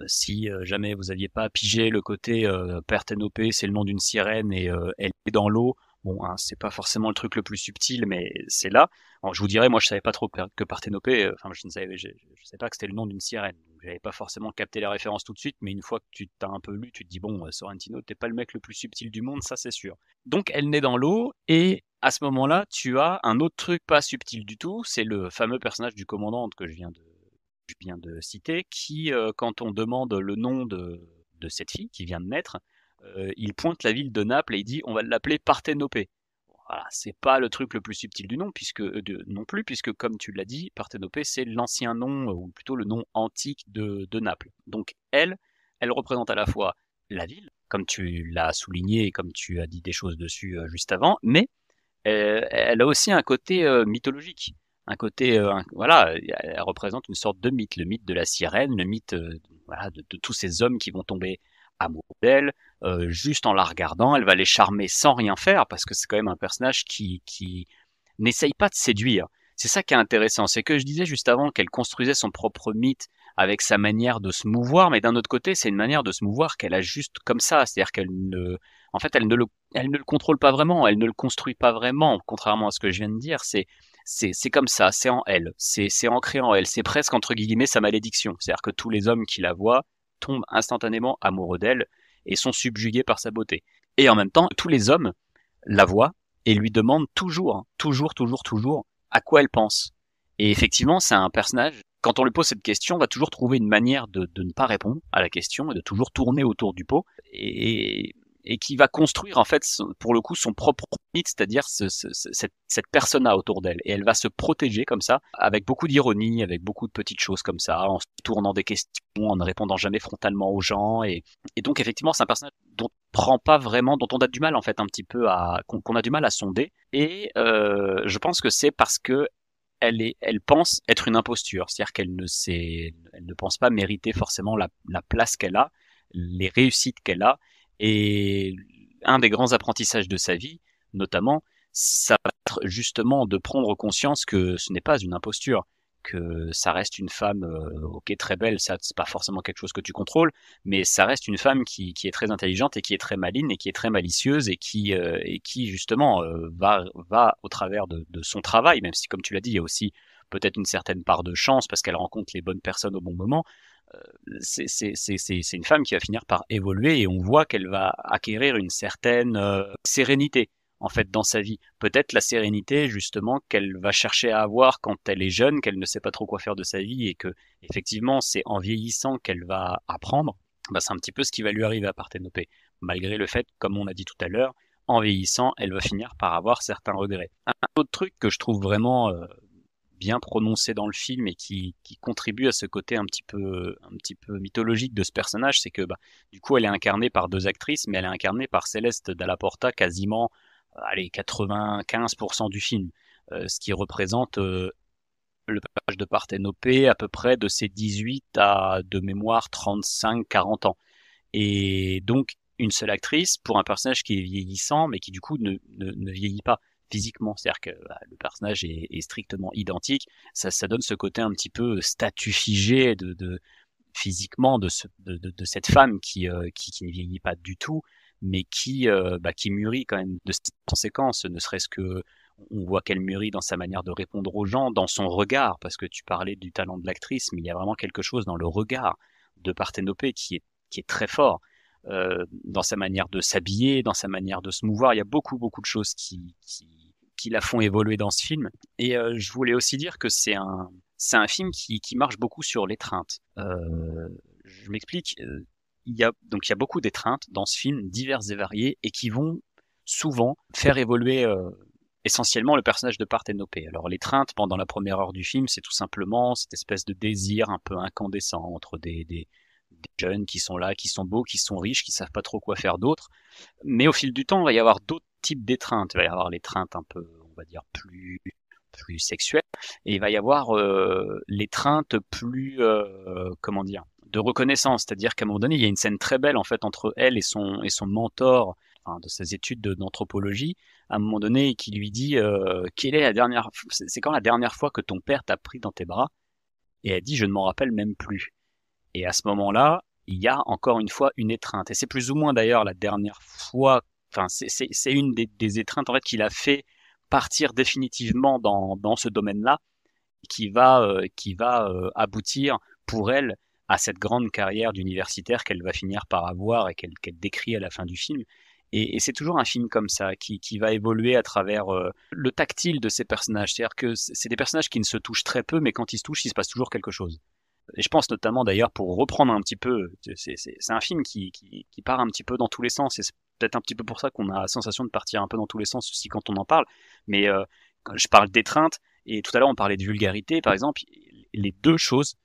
Si jamais vous aviez pas pigé le côté Parthénopée, c'est le nom d'une sirène et elle est dans l'eau. Bon, hein, c'est pas forcément le truc le plus subtil, mais c'est là. Alors, je vous dirais, moi, je savais pas trop que Parthénopée. Je savais pas que c'était le nom d'une sirène. J'avais pas forcément capté la référence tout de suite, mais une fois que tu t'as un peu lu, tu te dis bon, Sorrentino, t'es pas le mec le plus subtil du monde, ça c'est sûr. Donc, elle naît dans l'eau, et à ce moment-là, tu as un autre truc pas subtil du tout. C'est le fameux personnage du commandant que je viens de citer, qui, quand on demande le nom de cette fille qui vient de naître, il pointe la ville de Naples et il dit on va l'appeler Parthénopée. Voilà, c'est pas le truc le plus subtil du nom non plus, puisque comme tu l'as dit, Parthénopée c'est l'ancien nom ou plutôt le nom antique de Naples. Donc elle représente à la fois la ville, comme tu l'as souligné et comme tu as dit des choses dessus juste avant, mais elle a aussi un côté mythologique. Un côté, voilà, elle représente une sorte de mythe, le mythe de la sirène, le mythe voilà, de tous ces hommes qui vont tomber amoureux d'elle, juste en la regardant. Elle va les charmer sans rien faire, parce que c'est quand même un personnage qui n'essaye pas de séduire. C'est ça qui est intéressant, c'est que je disais juste avant qu'elle construisait son propre mythe avec sa manière de se mouvoir, mais d'un autre côté, c'est une manière de se mouvoir qu'elle a juste comme ça, c'est-à-dire qu'elle ne, en fait, elle ne le contrôle pas vraiment, elle ne le construit pas vraiment, contrairement à ce que je viens de dire. C'est comme ça, c'est en elle, c'est ancré en elle, c'est presque entre guillemets sa malédiction. C'est-à-dire que tous les hommes qui la voient tombent instantanément amoureux d'elle et sont subjugués par sa beauté. Et en même temps, tous les hommes la voient et lui demandent toujours à quoi elle pense. Et effectivement, c'est un personnage, quand on lui pose cette question, va toujours trouver une manière de ne pas répondre à la question et de toujours tourner autour du pot et qui va construire en fait pour le coup son propre mythe, c'est-à-dire cette persona autour d'elle, et elle va se protéger comme ça avec beaucoup d'ironie, avec beaucoup de petites choses comme ça, en se tournant des questions, en ne répondant jamais frontalement aux gens, et donc effectivement c'est un personnage dont on a du mal en fait un petit peu qu'on a du mal à sonder, et je pense que c'est parce que elle pense être une imposture, c'est-à-dire qu'elle ne pense pas mériter forcément la place qu'elle a, les réussites qu'elle a. Et un des grands apprentissages de sa vie, notamment, ça va être justement de prendre conscience que ce n'est pas une imposture, que ça reste une femme, ok, très belle, ça c'est pas forcément quelque chose que tu contrôles, mais ça reste une femme qui est très intelligente et qui est très maligne et qui est très malicieuse et qui justement va au travers de son travail, même si comme tu l'as dit, il y a aussi peut-être une certaine part de chance parce qu'elle rencontre les bonnes personnes au bon moment. C'est une femme qui va finir par évoluer et on voit qu'elle va acquérir une certaine sérénité en fait dans sa vie. Peut-être la sérénité justement qu'elle va chercher à avoir quand elle est jeune, qu'elle ne sait pas trop quoi faire de sa vie et que effectivement c'est en vieillissant qu'elle va apprendre. C'est un petit peu ce qui va lui arriver à Parthénopée, malgré le fait, comme on a dit tout à l'heure, en vieillissant, elle va finir par avoir certains regrets. Un autre truc que je trouve vraiment bien prononcé dans le film et qui contribue à ce côté un petit peu mythologique de ce personnage, c'est que du coup elle est incarnée par 2 actrices, mais elle est incarnée par Céleste Dalla Porta quasiment 95% du film, ce qui représente le personnage de Parthénopée à peu près de ses 18 à de mémoire 35-40 ans. Et donc une seule actrice pour un personnage qui est vieillissant mais qui du coup ne vieillit pas physiquement, c'est-à-dire que le personnage est strictement identique, ça donne ce côté un petit peu statue figée de physiquement de cette femme qui ne vieillit pas du tout, mais qui mûrit quand même de cette conséquence, ne serait-ce que on voit qu'elle mûrit dans sa manière de répondre aux gens, dans son regard, parce que tu parlais du talent de l'actrice, mais il y a vraiment quelque chose dans le regard de Parthénopée qui est très fort. Dans sa manière de s'habiller, dans sa manière de se mouvoir, il y a beaucoup de choses qui la font évoluer dans ce film. Et je voulais aussi dire que c'est un film qui marche beaucoup sur l'étreinte. Je m'explique. Il y a beaucoup d'étreintes dans ce film, diverses et variées, et qui vont souvent faire évoluer essentiellement le personnage de Parthénopée. Alors l'étreinte pendant la première heure du film, c'est tout simplement cette espèce de désir un peu incandescent entre des jeunes qui sont là, qui sont beaux, qui sont riches, qui savent pas trop quoi faire d'autre. Mais au fil du temps, il va y avoir d'autres types d'étreintes. Il va y avoir l'étreinte un peu, on va dire, plus sexuelle, et il va y avoir l'étreinte plus, de reconnaissance. C'est-à-dire qu'à un moment donné, il y a une scène très belle en fait entre elle et son mentor de ses études d'anthropologie, à un moment donné, qui lui dit c'est quand la dernière fois que ton père t'a pris dans tes bras? Et elle dit, je ne m'en rappelle même plus. Et à ce moment-là, il y a encore une fois une étreinte. Et c'est plus ou moins d'ailleurs la dernière fois, c'est une des étreintes en fait qui l'a fait partir définitivement dans ce domaine-là, qui va aboutir pour elle à cette grande carrière d'universitaire qu'elle va finir par avoir et qu'elle décrit à la fin du film. Et c'est toujours un film comme ça, qui va évoluer à travers le tactile de ces personnages. C'est-à-dire que c'est des personnages qui ne se touchent très peu, mais quand ils se touchent, il se passe toujours quelque chose. Et je pense notamment d'ailleurs, pour reprendre un petit peu, c'est un film qui part un petit peu dans tous les sens, et c'est peut-être un petit peu pour ça qu'on a la sensation de partir un peu dans tous les sens aussi quand on en parle. Mais quand je parle d'étreinte, et tout à l'heure on parlait de vulgarité par exemple, les deux choses,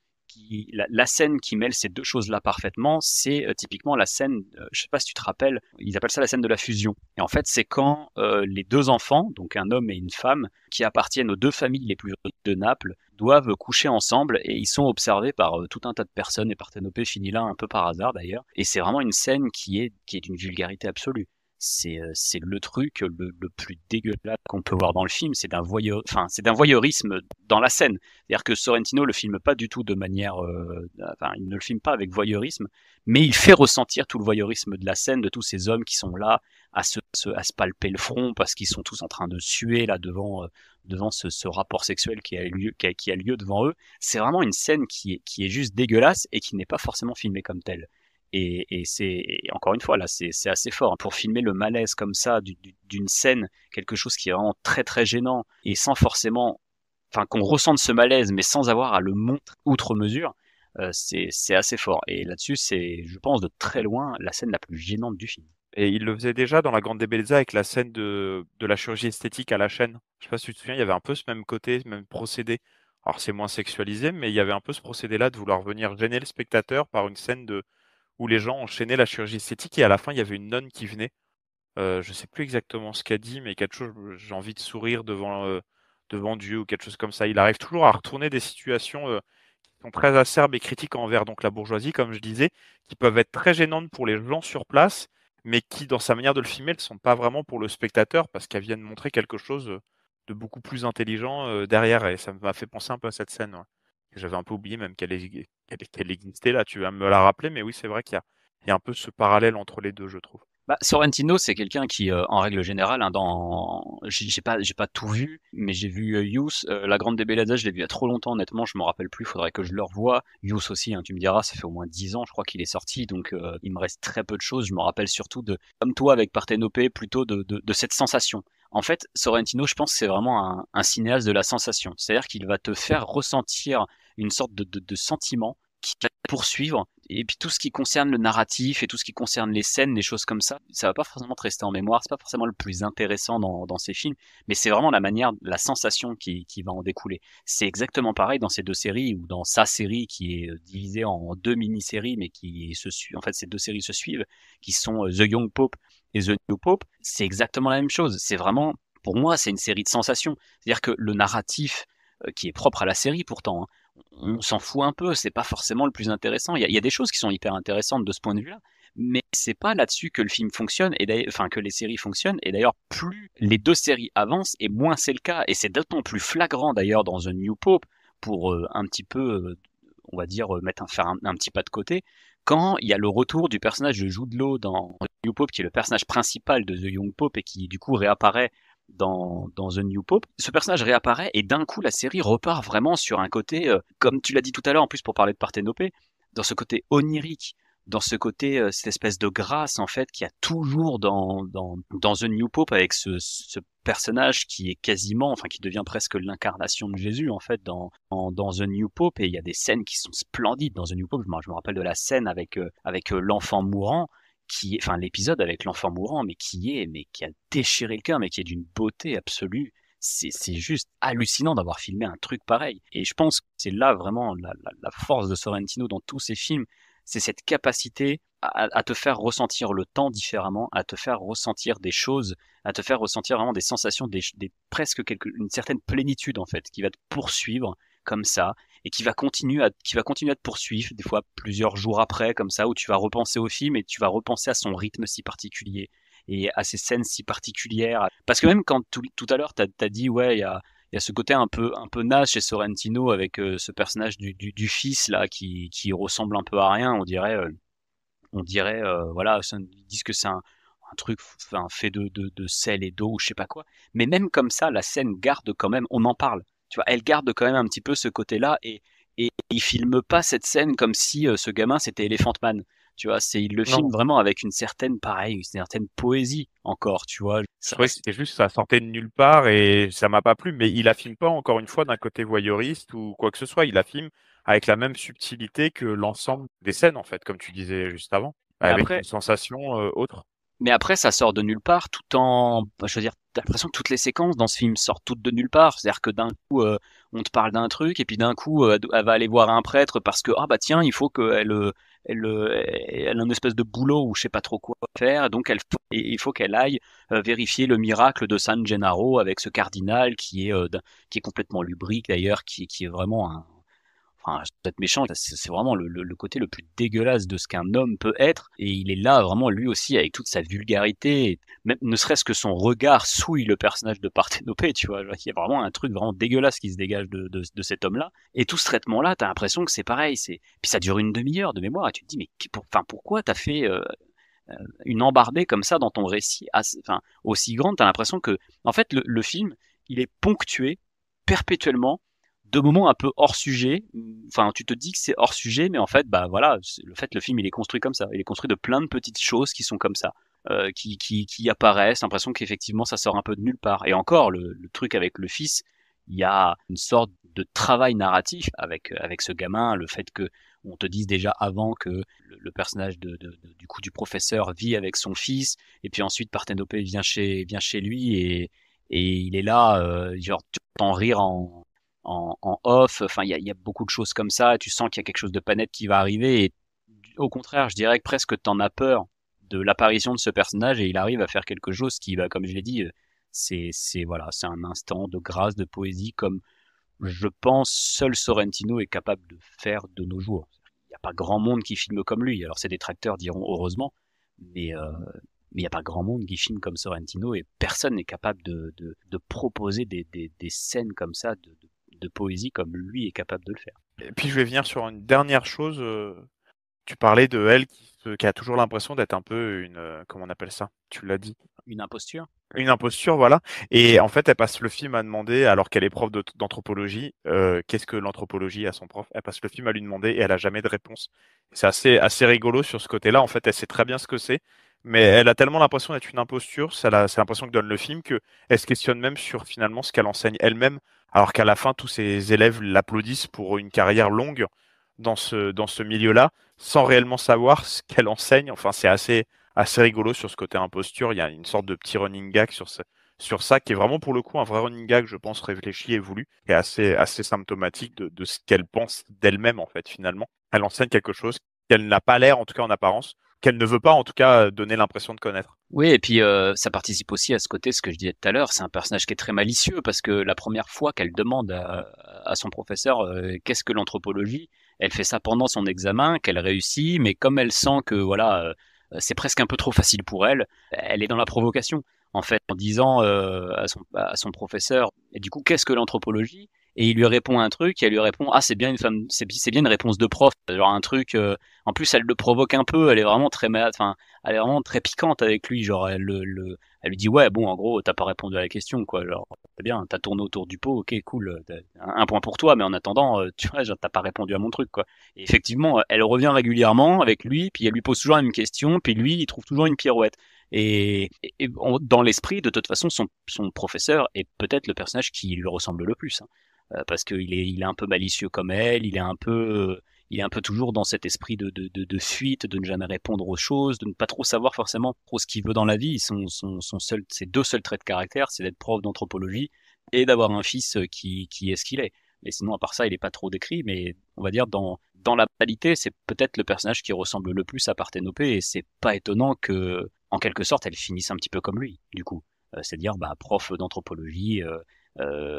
la scène qui mêle ces deux choses-là parfaitement, c'est typiquement la scène, je sais pas si tu te rappelles, ils appellent ça la scène de la fusion. Et en fait, c'est quand les deux enfants, donc un homme et une femme, qui appartiennent aux deux familles les plus riches de Naples, doivent coucher ensemble, et ils sont observés par tout un tas de personnes, et Parthénopée finit là un peu par hasard d'ailleurs. Et c'est vraiment une scène qui est d'une vulgarité absolue. C'est le truc le plus dégueulasse qu'on peut voir dans le film, c'est d'un voyeurisme dans la scène. C'est-à-dire que Sorrentino le filme pas du tout de manière, il ne le filme pas avec voyeurisme, mais il fait ressentir tout le voyeurisme de la scène, de tous ces hommes qui sont là à se palper le front parce qu'ils sont tous en train de suer là devant ce rapport sexuel qui a lieu devant eux. C'est vraiment une scène qui est juste dégueulasse et qui n'est pas forcément filmée comme telle. Et c'est, encore une fois, là, c'est assez fort. Pour filmer le malaise comme ça, d'une scène, quelque chose qui est vraiment très très gênant, et sans forcément, qu'on ressente ce malaise, mais sans avoir à le montrer outre mesure, c'est assez fort. Et là-dessus, c'est, je pense, de très loin, la scène la plus gênante du film. Et il le faisait déjà dans La Grande Bellezza avec la scène de la chirurgie esthétique à la chaîne. Je sais pas si tu te souviens, il y avait un peu ce même côté, ce même procédé. Alors c'est moins sexualisé, mais il y avait un peu ce procédé-là de vouloir venir gêner le spectateur par une scène où les gens enchaînaient la chirurgie esthétique, et à la fin il y avait une nonne qui venait. Je sais plus exactement ce qu'a dit, mais quelque chose, j'ai envie de sourire devant Dieu ou quelque chose comme ça. Il arrive toujours à retourner des situations qui sont très acerbes et critiques envers donc la bourgeoisie, comme je disais, qui peuvent être très gênantes pour les gens sur place, mais qui, dans sa manière de le filmer, ne sont pas vraiment pour le spectateur, parce qu'elles viennent montrer quelque chose de beaucoup plus intelligent derrière. Et ça m'a fait penser un peu à cette scène. Ouais. J'avais un peu oublié même qu'elle existait là. Tu vas me la rappeler, mais oui, c'est vrai qu'il y a un peu ce parallèle entre les deux, je trouve. Sorrentino, c'est quelqu'un qui, en règle générale, j'ai pas tout vu, mais j'ai vu Youth, La Grande Bellezza, je l'ai vu il y a trop longtemps, honnêtement, je me rappelle plus, faudrait que je le revoie. Youth aussi, tu me diras, ça fait au moins 10 ans, je crois qu'il est sorti, donc il me reste très peu de choses. Je me rappelle surtout comme toi avec Parthénopée, plutôt de cette sensation. En fait, Sorrentino, je pense que c'est vraiment un cinéaste de la sensation. C'est-à-dire qu'il va te faire ressentir une sorte de sentiment qui va te poursuivre, Et puis tout ce qui concerne le narratif et tout ce qui concerne les scènes, les choses comme ça va pas forcément te rester en mémoire, c'est pas forcément le plus intéressant dans ces films, mais c'est vraiment la manière, la sensation qui va en découler. C'est exactement pareil dans ces deux séries, ou dans sa série qui est divisée en deux mini-séries, mais qui se suivent, en fait ces deux séries se suivent, qui sont The Young Pope et The New Pope, c'est exactement la même chose. C'est vraiment, pour moi, c'est une série de sensations. C'est-à-dire que le narratif, qui est propre à la série pourtant, hein, on s'en fout un peu, c'est pas forcément le plus intéressant. Il y a des choses qui sont hyper intéressantes de ce point de vue-là, mais c'est pas là-dessus que le film fonctionne, que les séries fonctionnent. Et d'ailleurs, plus les deux séries avancent, et moins c'est le cas. Et c'est d'autant plus flagrant d'ailleurs dans The New Pope, pour un petit peu, on va dire, faire un petit pas de côté, quand il y a le retour du personnage de Jude Law dans The New Pope, qui est le personnage principal de The Young Pope, et qui du coup réapparaît dans The New Pope. Ce personnage réapparaît, et d'un coup la série repart vraiment sur un côté, comme tu l'as dit tout à l'heure en plus pour parler de Parthénopée, dans ce côté onirique, dans ce côté, cette espèce de grâce en fait qu'il y a toujours dans The New Pope, avec ce personnage qui est quasiment, enfin qui devient presque l'incarnation de Jésus en fait dans The New Pope. Et il y a des scènes qui sont splendides dans The New Pope. Je me rappelle de la scène avec l'enfant mourant, enfin l'épisode avec l'enfant mourant, mais qui a déchiré le cœur, mais qui est d'une beauté absolue. C'est juste hallucinant d'avoir filmé un truc pareil. Et je pense que c'est là vraiment la force de Sorrentino dans tous ses films, c'est cette capacité à te faire ressentir le temps différemment, à te faire ressentir des choses, à te faire ressentir vraiment des sensations, presque une certaine plénitude en fait, qui va te poursuivre comme ça, et qui va continuer à te poursuivre, des fois plusieurs jours après, comme ça, où tu vas repenser au film et tu vas repenser à son rythme si particulier et à ces scènes si particulières. Parce que même quand tout à l'heure t'as dit ouais, il y a ce côté un peu naze chez Sorrentino, avec ce personnage du fils là qui ressemble un peu à rien, on dirait voilà, ils disent que c'est un truc fait de sel et d'eau ou je sais pas quoi, mais même comme ça la scène garde quand même, on en parle, tu vois, elle garde quand même un petit peu ce côté-là, et il filme pas cette scène comme si ce gamin c'était Elephant Man, tu vois, il le filme vraiment avec une certaine poésie encore, tu vois. C'est vrai que c'était juste, ça sortait de nulle part et ça m'a pas plu, mais il la filme pas encore une fois d'un côté voyeuriste ou quoi que ce soit, il la filme avec la même subtilité que l'ensemble des scènes en fait, comme tu disais juste avant, avec une sensation autre. Mais après, ça sort de nulle part, je veux dire, t'as l'impression que toutes les séquences dans ce film sortent toutes de nulle part. C'est-à-dire que d'un coup, on te parle d'un truc, et puis d'un coup, elle va aller voir un prêtre parce que, tiens, il faut qu'elle a une espèce de boulot ou je sais pas trop quoi faire, donc il faut qu'elle aille vérifier le miracle de San Gennaro avec ce cardinal qui est complètement lubrique d'ailleurs, qui est vraiment enfin, peut-être méchant, c'est vraiment le côté le plus dégueulasse de ce qu'un homme peut être, et il est là vraiment lui aussi avec toute sa vulgarité, même ne serait-ce que son regard souille le personnage de Parthénopée, tu vois, il y a vraiment un truc vraiment dégueulasse qui se dégage de cet homme-là, et tout ce traitement-là, t'as l'impression que c'est pareil, puis ça dure une demi-heure de mémoire, et tu te dis mais pourquoi t'as fait une embardée comme ça dans ton récit, aussi grande, t'as l'impression que en fait le film il est ponctué perpétuellement de moments un peu hors sujet. Enfin, tu te dis que c'est hors sujet, mais en fait, voilà, le film il est construit comme ça. Il est construit de plein de petites choses qui sont comme ça, qui apparaissent. L'impression qu'effectivement ça sort un peu de nulle part. Et encore, le truc avec le fils, il y a une sorte de travail narratif avec ce gamin, le fait que on te dise déjà avant que le personnage du coup du professeur vit avec son fils, et puis ensuite Parthénopée vient chez lui, et il est là, genre tu entends rire en off, enfin il y a beaucoup de choses comme ça, tu sens qu'il y a quelque chose de pas net qui va arriver, et au contraire je dirais que presque t'en as peur de l'apparition de ce personnage, et il arrive à faire quelque chose qui va, comme je l'ai dit, c'est un instant de grâce, de poésie, comme je pense seul Sorrentino est capable de faire de nos jours. Il n'y a pas grand monde qui filme comme lui, alors ses détracteurs diront heureusement, mais il n'y a pas grand monde qui filme comme Sorrentino, et personne n'est capable de proposer des scènes comme ça, de poésie comme lui est capable de le faire. Et puis je vais venir sur une dernière chose. Tu parlais de elle qui a toujours l'impression d'être un peu une... comment on appelle ça? Tu l'as dit. Une imposture. Une imposture, voilà. Et en fait, elle passe le film à demander, alors qu'elle est prof d'anthropologie, qu'est-ce que l'anthropologie à son prof? Elle passe le film à lui demander et elle a jamais de réponse. C'est assez rigolo sur ce côté-là. En fait, elle sait très bien ce que c'est, mais elle a tellement l'impression d'être une imposture, c'est l'impression que donne le film, que elle se questionne même sur finalement ce qu'elle enseigne elle-même, alors qu'à la fin, tous ses élèves l'applaudissent pour une carrière longue dans ce milieu-là, sans réellement savoir ce qu'elle enseigne. Enfin, c'est assez rigolo sur ce côté imposture. Il y a une sorte de petit running gag sur ça, qui est vraiment pour le coup un vrai running gag, je pense, réfléchi et voulu, et assez symptomatique de ce qu'elle pense d'elle-même, en fait, finalement. Elle enseigne quelque chose qu'elle n'a pas l'air, en tout cas en apparence, qu'elle ne veut pas, en tout cas, donner l'impression de connaître. Oui, et puis ça participe aussi à ce côté, ce que je disais tout à l'heure, c'est un personnage qui est très malicieux, parce que la première fois qu'elle demande à son professeur qu'est-ce que l'anthropologie, elle fait ça pendant son examen, qu'elle réussit, mais comme elle sent que voilà, c'est presque un peu trop facile pour elle, elle est dans la provocation, en fait, en disant à son professeur, et du coup, qu'est-ce que l'anthropologie? Et il lui répond un truc, et elle lui répond, ah, c'est bien une réponse de prof, genre un truc, en plus elle le provoque un peu, elle est vraiment très malade, enfin, elle est vraiment très piquante avec lui, genre elle lui dit ouais bon en gros t'as pas répondu à la question quoi, genre c'est bien, t'as tourné autour du pot, ok cool, un point pour toi, mais en attendant tu vois genre t'as pas répondu à mon truc quoi. Et effectivement elle revient régulièrement avec lui, puis elle lui pose toujours la même question, puis lui il trouve toujours une pirouette. Dans l'esprit de toute façon son professeur est peut-être le personnage qui lui ressemble le plus, hein. Parce qu'il il est un peu malicieux comme elle, il est un peu toujours dans cet esprit de fuite, de ne jamais répondre aux choses, de ne pas trop savoir forcément trop ce qu'il veut dans la vie. Ses deux seuls traits de caractère, c'est d'être prof d'anthropologie et d'avoir un fils qui est ce qu'il est. Mais sinon, à part ça, il est pas trop décrit, mais on va dire dans la réalité, c'est peut-être le personnage qui ressemble le plus à Parthénopée, et c'est pas étonnant que, en quelque sorte, elle finisse un petit peu comme lui, du coup. C'est-à-dire, prof d'anthropologie,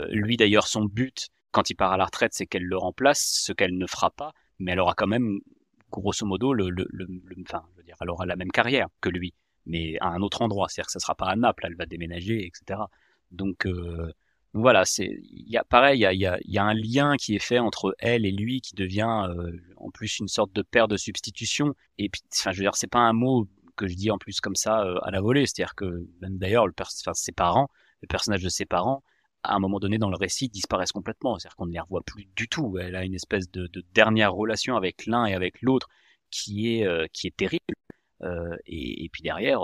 lui d'ailleurs, son but, quand il part à la retraite, c'est qu'elle le remplace, ce qu'elle ne fera pas, mais elle aura quand même, grosso modo, enfin, je veux dire, elle aura la même carrière que lui, mais à un autre endroit. C'est-à-dire que ça sera pas à Naples, elle va déménager, etc. Donc voilà, il y a pareil, il y a un lien qui est fait entre elle et lui qui devient en plus une sorte de paire de substitution. Et puis, enfin, je veux dire, c'est pas un mot que je dis en plus comme ça à la volée. C'est-à-dire que même d'ailleurs, ses parents, le personnage de ses parents, à un moment donné dans le récit, disparaissent complètement. C'est-à-dire qu'on ne les revoit plus du tout. Elle a une espèce de dernière relation avec l'un et avec l'autre qui est terrible. Et puis derrière,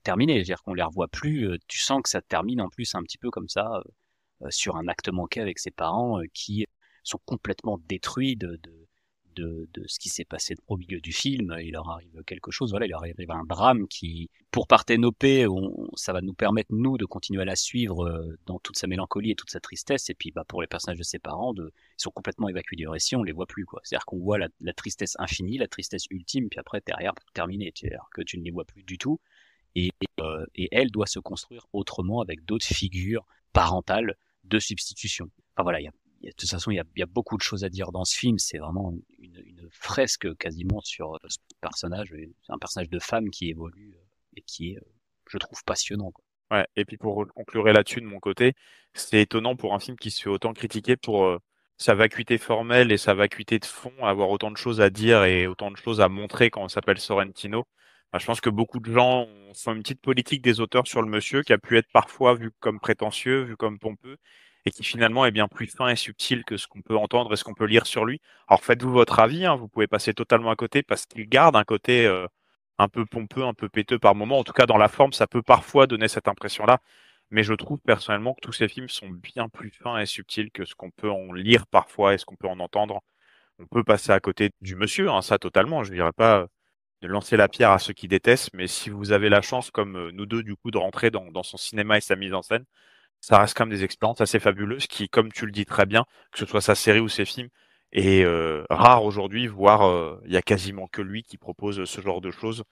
terminé. C'est-à-dire qu'on les revoit plus. Tu sens que ça termine en plus un petit peu comme ça, sur un acte manqué avec ses parents qui sont complètement détruits de ce qui s'est passé au milieu du film. Il leur arrive quelque chose, voilà, il leur arrive un drame qui, pour Parthénopée, ça va nous permettre, nous, de continuer à la suivre dans toute sa mélancolie et toute sa tristesse, et puis pour les personnages de ses parents, ils sont complètement évacués du récit, on les voit plus, quoi. C'est-à-dire qu'on voit la tristesse infinie, la tristesse ultime, puis après, derrière, terminé, c'est-à-dire que tu ne les vois plus du tout, et elle doit se construire autrement avec d'autres figures parentales de substitution. Enfin voilà, de toute façon, il y a beaucoup de choses à dire dans ce film. C'est vraiment une fresque quasiment sur ce personnage. C'est un personnage de femme qui évolue et qui est, je trouve, passionnant, quoi. Ouais, et puis pour conclure là-dessus de mon côté, c'est étonnant pour un film qui se fait autant critiquer pour sa vacuité formelle et sa vacuité de fond, avoir autant de choses à dire et autant de choses à montrer quand on s'appelle Sorrentino. Enfin, je pense que beaucoup de gens font une petite politique des auteurs sur le monsieur qui a pu être parfois vu comme prétentieux, vu comme pompeux, et qui finalement est bien plus fin et subtil que ce qu'on peut entendre et ce qu'on peut lire sur lui. Alors faites-vous votre avis, hein, vous pouvez passer totalement à côté parce qu'il garde un côté un peu pompeux, un peu péteux par moment. En tout cas, dans la forme, ça peut parfois donner cette impression-là. Mais je trouve personnellement que tous ces films sont bien plus fins et subtils que ce qu'on peut en lire parfois et ce qu'on peut en entendre. On peut passer à côté du monsieur, hein, ça totalement. Je ne dirais pas de lancer la pierre à ceux qui détestent, mais si vous avez la chance, comme nous deux, du coup, de rentrer dans son cinéma et sa mise en scène, ça reste quand même des expériences assez fabuleuses qui, comme tu le dis très bien, que ce soit sa série ou ses films, est rare aujourd'hui, voire il y a quasiment que lui qui propose ce genre de choses.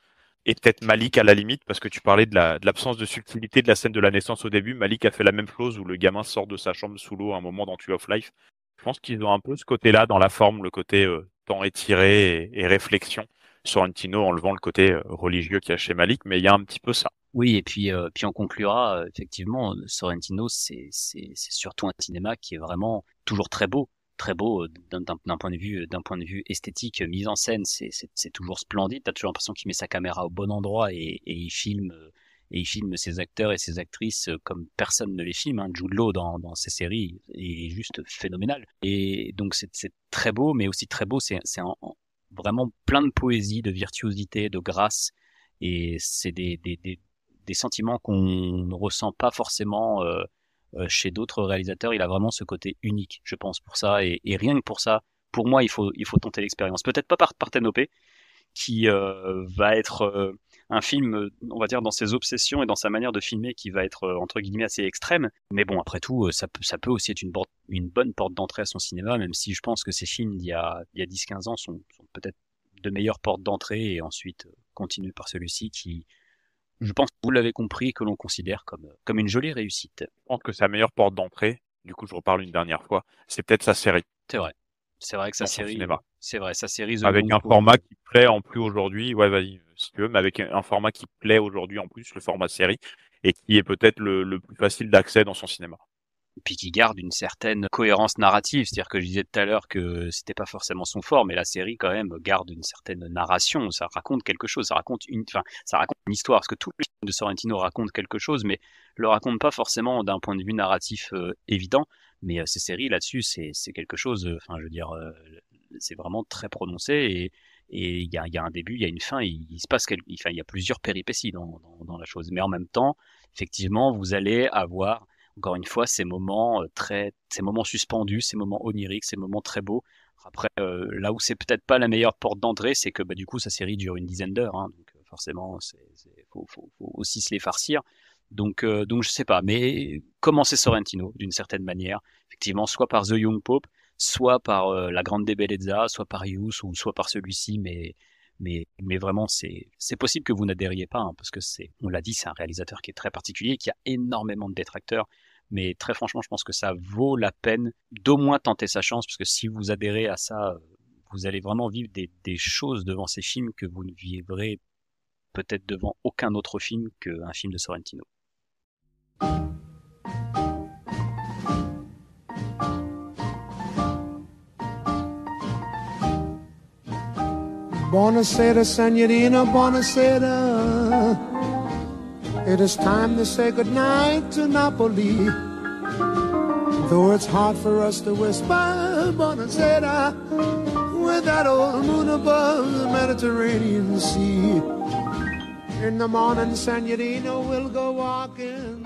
Et peut-être Malik à la limite, parce que tu parlais de l'absence de subtilité de la scène de la naissance au début. Malik a fait la même chose où le gamin sort de sa chambre sous l'eau à un moment dans Tree of Life. Je pense qu'ils ont un peu ce côté-là dans la forme, le côté temps étiré et réflexion. Sorrentino enlevant le côté religieux qu'il y a chez Malik, mais il y a un petit peu ça. Oui, et puis on conclura, effectivement, Sorrentino, c'est surtout un cinéma qui est vraiment toujours très beau d'un point de vue esthétique, mise en scène, c'est toujours splendide. T'as toujours l'impression qu'il met sa caméra au bon endroit et il filme ses acteurs et ses actrices comme personne ne les filme, hein. Jude Law dans ses séries est juste phénoménal. Et donc c'est très beau, mais aussi très beau, c'est vraiment plein de poésie, de virtuosité, de grâce, et c'est des sentiments qu'on ne ressent pas forcément chez d'autres réalisateurs. Il a vraiment ce côté unique, je pense, pour ça, et rien que pour ça, pour moi, il faut tenter l'expérience. Peut-être pas par Parthénope, qui va être un film, on va dire, dans ses obsessions et dans sa manière de filmer, qui va être entre guillemets assez extrême. Mais bon, après tout, ça peut aussi être une bonne porte d'entrée à son cinéma, même si je pense que ces films d'il y a 10-15 ans sont peut-être de meilleures portes d'entrée, et ensuite continuent par celui-ci qui, je pense, vous l'avez compris, que l'on considère comme une jolie réussite. Je pense que sa meilleure porte d'entrée, du coup je reparle une dernière fois, c'est peut-être sa série. C'est vrai que sa série, sa série The avec Young un Pope, format qui plaît en plus aujourd'hui, ouais vas-y si tu veux, mais avec un format qui plaît aujourd'hui en plus, le format série, et qui est peut-être le plus facile d'accès dans son cinéma. puis qui garde une certaine cohérence narrative, c'est-à-dire que je disais tout à l'heure que c'était pas forcément son fort, mais la série quand même garde une certaine narration, ça raconte quelque chose, ça raconte une histoire, parce que tous les films de Sorrentino racontent quelque chose, mais le racontent pas forcément d'un point de vue narratif évident, mais ces séries là-dessus, c'est quelque chose, je veux dire, c'est vraiment très prononcé, et il y a un début, il y a une fin, il se passe il y a plusieurs péripéties dans la chose, mais en même temps, effectivement, vous allez avoir encore une fois ces moments suspendus, ces moments oniriques, ces moments très beaux. Après, là où c'est peut-être pas la meilleure porte d'entrée, c'est que du coup sa série dure une dizaine d'heures, hein, donc forcément faut aussi se les farcir. Donc je sais pas, mais commencer Sorrentino d'une certaine manière, effectivement, soit par The Young Pope, soit par La Grande Bellezza, soit par Youth, ou soit par celui-ci, mais vraiment c'est possible que vous n'adhériez pas, hein, parce que on l'a dit, c'est un réalisateur qui est très particulier, qui a énormément de détracteurs, mais très franchement, je pense que ça vaut la peine d'au moins tenter sa chance, parce que si vous adhérez à ça, vous allez vraiment vivre des choses devant ces films que vous ne vivrez peut-être devant aucun autre film qu'un film de Sorrentino. Buonasera, signorina, buonasera. It is time to say goodnight to Napoli. Though it's hard for us to whisper buonasera with that old moon above the Mediterranean Sea. In the morning, signorina, we'll go walking.